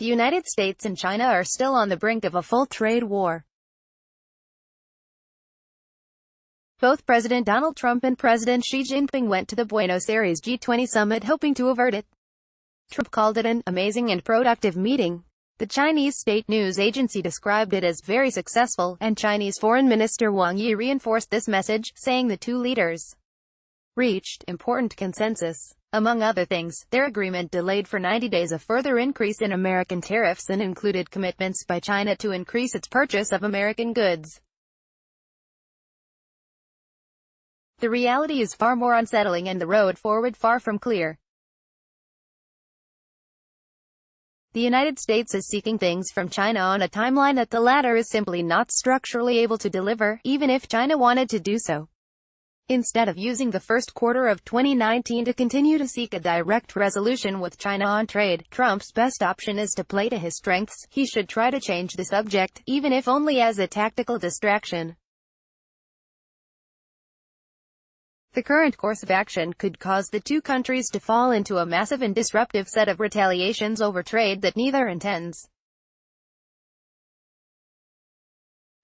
The United States and China are still on the brink of a full trade war. Both President Donald Trump and President Xi Jinping went to the Buenos Aires G20 summit hoping to avert it. Trump called it an amazing and productive meeting. The Chinese state news agency described it as very successful, and Chinese Foreign Minister Wang Yi reinforced this message, saying the two leaders reached important consensus. Among other things, their agreement delayed for 90 days a further increase in American tariffs and included commitments by China to increase its purchase of American goods. The reality is far more unsettling and the road forward far from clear. The United States is seeking things from China on a timeline that the latter is simply not structurally able to deliver, even if China wanted to do so. Instead of using the first quarter of 2019 to continue to seek a direct resolution with China on trade, Trump's best option is to play to his strengths. He should try to change the subject, even if only as a tactical distraction. The current course of action could cause the two countries to fall into a massive and disruptive set of retaliations over trade that neither intends.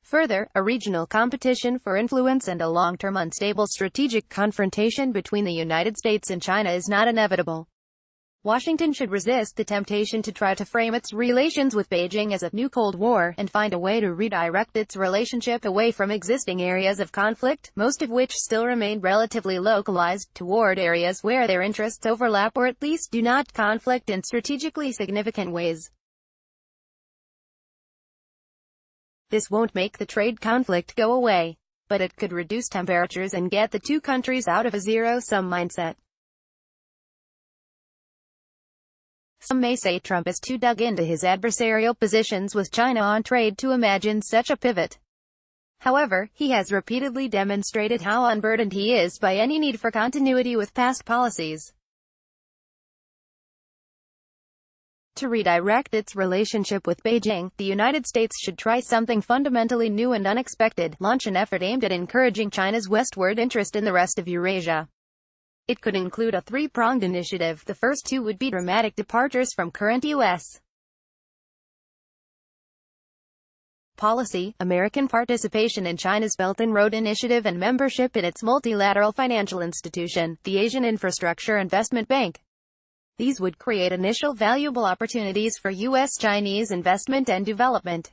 Further, a regional competition for influence and a long-term unstable strategic confrontation between the United States and China is not inevitable. Washington should resist the temptation to try to frame its relations with Beijing as a new Cold War, and find a way to redirect its relationship away from existing areas of conflict, most of which still remain relatively localized, toward areas where their interests overlap or at least do not conflict in strategically significant ways. This won't make the trade conflict go away, but it could reduce temperatures and get the two countries out of a zero-sum mindset. Some may say Trump is too dug into his adversarial positions with China on trade to imagine such a pivot. However, he has repeatedly demonstrated how unburdened he is by any need for continuity with past policies. To redirect its relationship with Beijing, the United States should try something fundamentally new and unexpected, launch an effort aimed at encouraging China's westward interest in the rest of Eurasia. It could include a three-pronged initiative. The first two would be dramatic departures from current U.S. policy, American participation in China's Belt and Road Initiative and membership in its multilateral financial institution, the Asian Infrastructure Investment Bank. These would create initial valuable opportunities for U.S.-Chinese investment and development.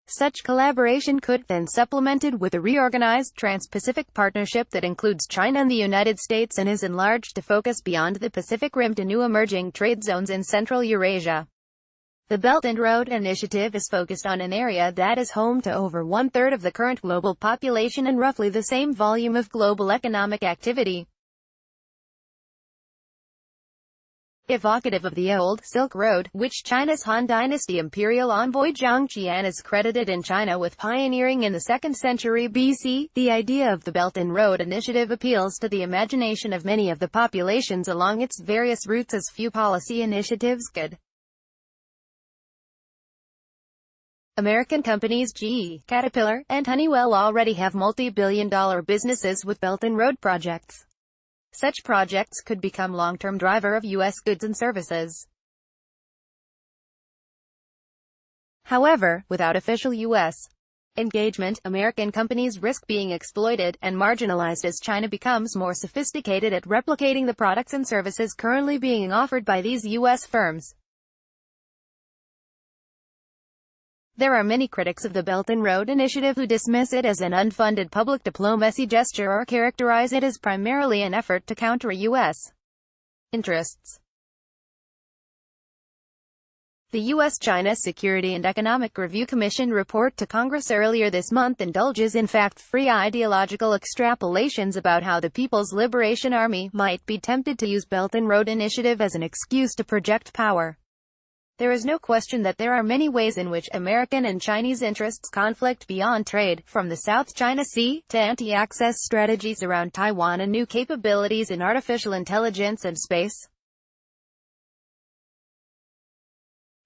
Such collaboration could, then supplemented with a reorganized Trans-Pacific Partnership that includes China and the United States and is enlarged to focus beyond the Pacific Rim to new emerging trade zones in Central Eurasia. The Belt and Road Initiative is focused on an area that is home to over one-third of the current global population and roughly the same volume of global economic activity. Evocative of the old Silk Road, which China's Han Dynasty imperial envoy Zhang Qian is credited in China with pioneering in the 2nd century BC, the idea of the Belt and Road Initiative appeals to the imagination of many of the populations along its various routes as few policy initiatives could. American companies GE, Caterpillar, and Honeywell already have multi-billion-dollar businesses with Belt and Road projects. Such projects could become long-term driver of U.S. goods and services. However, without official U.S. engagement, American companies risk being exploited and marginalized as China becomes more sophisticated at replicating the products and services currently being offered by these U.S. firms. There are many critics of the Belt and Road Initiative who dismiss it as an unfunded public diplomacy gesture or characterize it as primarily an effort to counter U.S. interests. The U.S.-China Security and Economic Review Commission report to Congress earlier this month indulges in fact-free ideological extrapolations about how the People's Liberation Army might be tempted to use Belt and Road Initiative as an excuse to project power. There is no question that there are many ways in which American and Chinese interests conflict beyond trade, from the South China Sea, to anti-access strategies around Taiwan and new capabilities in artificial intelligence and space.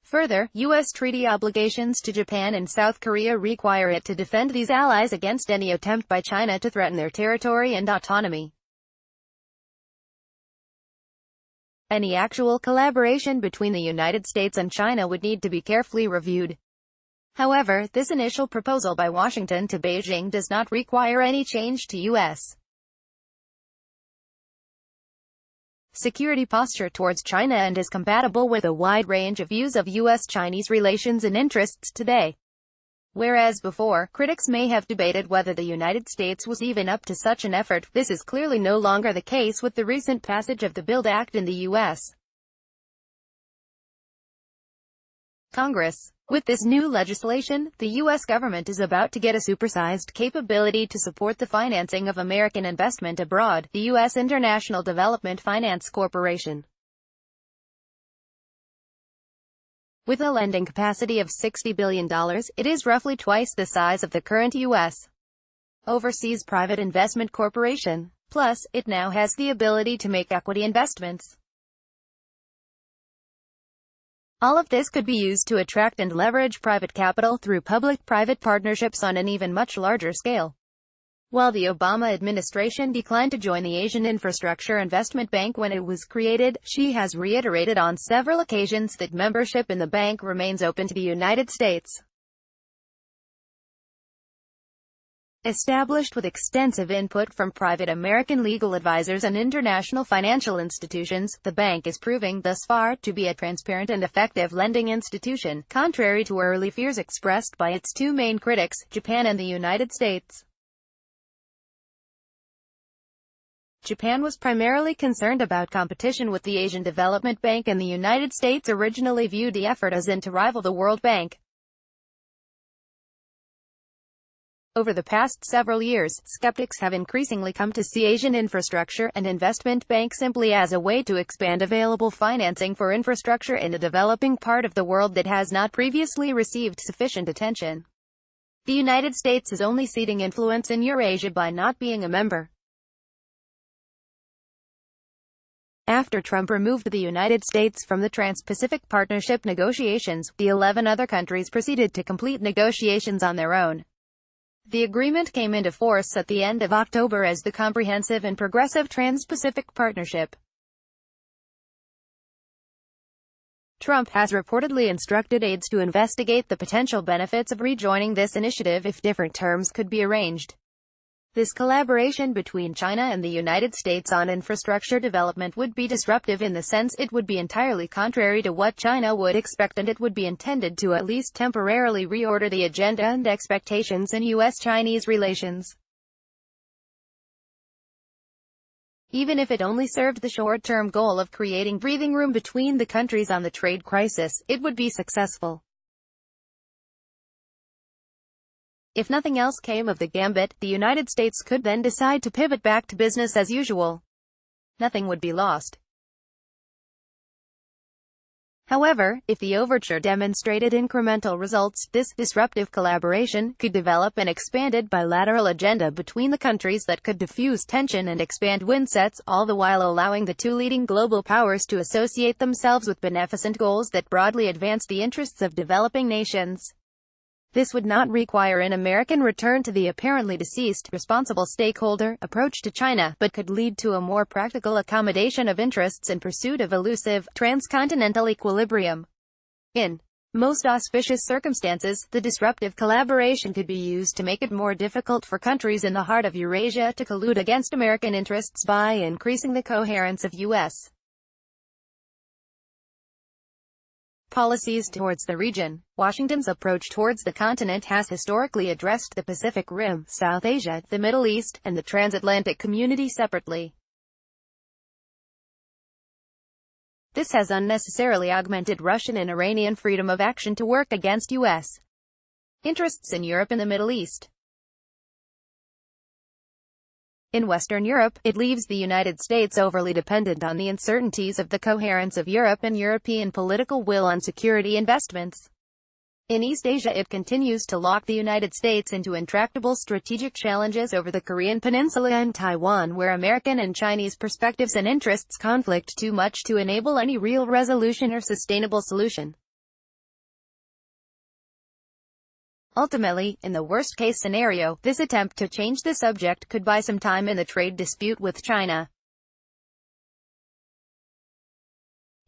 Further, U.S. treaty obligations to Japan and South Korea require it to defend these allies against any attempt by China to threaten their territory and autonomy. Any actual collaboration between the United States and China would need to be carefully reviewed. However, this initial proposal by Washington to Beijing does not require any change to U.S. security posture towards China and is compatible with a wide range of views of U.S.-Chinese relations and interests today. Whereas before, critics may have debated whether the United States was even up to such an effort, this is clearly no longer the case with the recent passage of the BUILD Act in the U.S. Congress. With this new legislation, the U.S. government is about to get a supersized capability to support the financing of American investment abroad, the U.S. International Development Finance Corporation. With a lending capacity of $60 billion, it is roughly twice the size of the current U.S. Overseas Private Investment Corporation. Plus, it now has the ability to make equity investments. All of this could be used to attract and leverage private capital through public-private partnerships on an even much larger scale. While the Obama administration declined to join the Asian Infrastructure Investment Bank when it was created, she has reiterated on several occasions that membership in the bank remains open to the United States. Established with extensive input from private American legal advisors and international financial institutions, the bank is proving thus far to be a transparent and effective lending institution, contrary to early fears expressed by its two main critics, Japan and the United States. Japan was primarily concerned about competition with the Asian Development Bank, and the United States originally viewed the effort as in to rival the World Bank. Over the past several years, skeptics have increasingly come to see Asian Infrastructure and Investment Bank simply as a way to expand available financing for infrastructure in a developing part of the world that has not previously received sufficient attention. The United States is only ceding influence in Eurasia by not being a member. After Trump removed the United States from the Trans-Pacific Partnership negotiations, the 11 other countries proceeded to complete negotiations on their own. The agreement came into force at the end of October as the Comprehensive and Progressive Trans-Pacific Partnership. Trump has reportedly instructed aides to investigate the potential benefits of rejoining this initiative if different terms could be arranged. This collaboration between China and the United States on infrastructure development would be disruptive in the sense it would be entirely contrary to what China would expect, and it would be intended to at least temporarily reorder the agenda and expectations in U.S.-Chinese relations. Even if it only served the short-term goal of creating breathing room between the countries on the trade crisis, it would be successful. If nothing else came of the gambit, the United States could then decide to pivot back to business as usual. Nothing would be lost. However, if the overture demonstrated incremental results, this disruptive collaboration could develop an expanded bilateral agenda between the countries that could diffuse tension and expand windsets, all the while allowing the two leading global powers to associate themselves with beneficent goals that broadly advance the interests of developing nations. This would not require an American return to the apparently deceased, responsible stakeholder approach to China, but could lead to a more practical accommodation of interests in pursuit of elusive, transcontinental equilibrium. In most auspicious circumstances, the disruptive collaboration could be used to make it more difficult for countries in the heart of Eurasia to collude against American interests by increasing the coherence of U.S. policies towards the region. Washington's approach towards the continent has historically addressed the Pacific Rim, South Asia, the Middle East, and the transatlantic community separately. This has unnecessarily augmented Russian and Iranian freedom of action to work against U.S. interests in Europe and the Middle East. In Western Europe, it leaves the United States overly dependent on the uncertainties of the coherence of Europe and European political will on security investments. In East Asia, it continues to lock the United States into intractable strategic challenges over the Korean Peninsula and Taiwan, where American and Chinese perspectives and interests conflict too much to enable any real resolution or sustainable solution. Ultimately, in the worst-case scenario, this attempt to change the subject could buy some time in the trade dispute with China.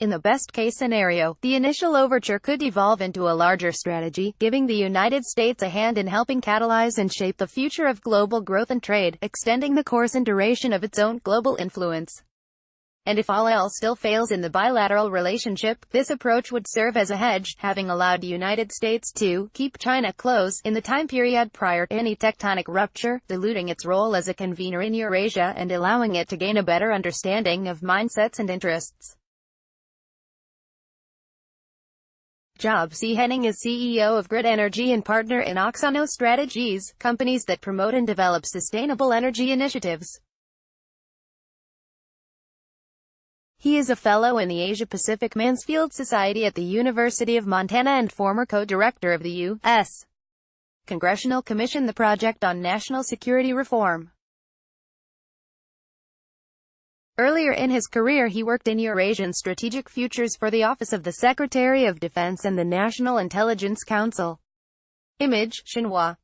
In the best-case scenario, the initial overture could evolve into a larger strategy, giving the United States a hand in helping catalyze and shape the future of global growth and trade, extending the course and duration of its own global influence. And if all else still fails in the bilateral relationship, this approach would serve as a hedge, having allowed the United States to keep China close in the time period prior to any tectonic rupture, diluting its role as a convener in Eurasia and allowing it to gain a better understanding of mindsets and interests. Job: C. Henning is CEO of Grid Energy and partner in Oxano Strategies, companies that promote and develop sustainable energy initiatives. He is a fellow in the Asia-Pacific Mansfield Society at the University of Montana and former co-director of the U.S. Congressional Commission the Project on National Security Reform. Earlier in his career he worked in Eurasian strategic futures for the Office of the Secretary of Defense and the National Intelligence Council. Image, Xinhua.